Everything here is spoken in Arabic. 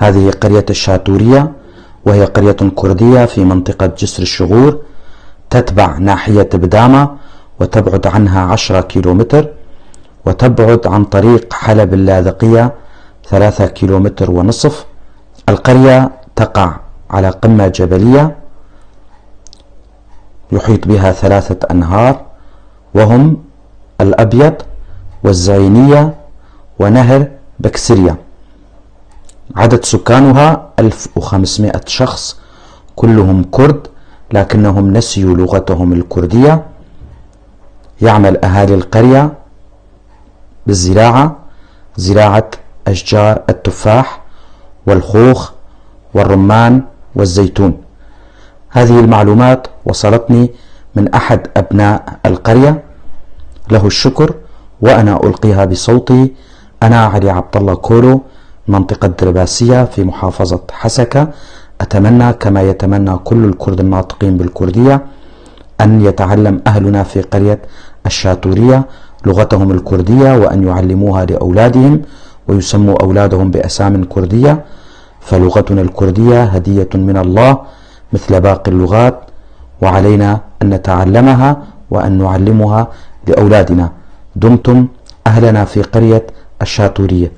هذه قرية الشاتورية، وهي قرية كردية في منطقة جسر الشغور، تتبع ناحية بدامة وتبعد عنها 10 كيلومتر، وتبعد عن طريق حلب اللاذقية 3 كيلومتر ونصف. القرية تقع على قمة جبلية يحيط بها 3 أنهار، وهم الأبيض والزعينية ونهر بكسرية. عدد سكانها 1500 شخص، كلهم كرد لكنهم نسيوا لغتهم الكردية. يعمل أهالي القرية بالزراعة، زراعة أشجار التفاح والخوخ والرمان والزيتون. هذه المعلومات وصلتني من أحد أبناء القرية، له الشكر، وأنا ألقيها بصوتي. أنا علي عبد الله كولو، منطقة درباسية في محافظة حسكة. أتمنى كما يتمنى كل الكرد الناطقين بالكردية أن يتعلم أهلنا في قرية الشاتورية لغتهم الكردية، وأن يعلموها لأولادهم ويسموا أولادهم بأسام كردية، فلغتنا الكردية هدية من الله مثل باقي اللغات، وعلينا أن نتعلمها وأن نعلمها لأولادنا. دمتم أهلنا في قرية الشاتورية.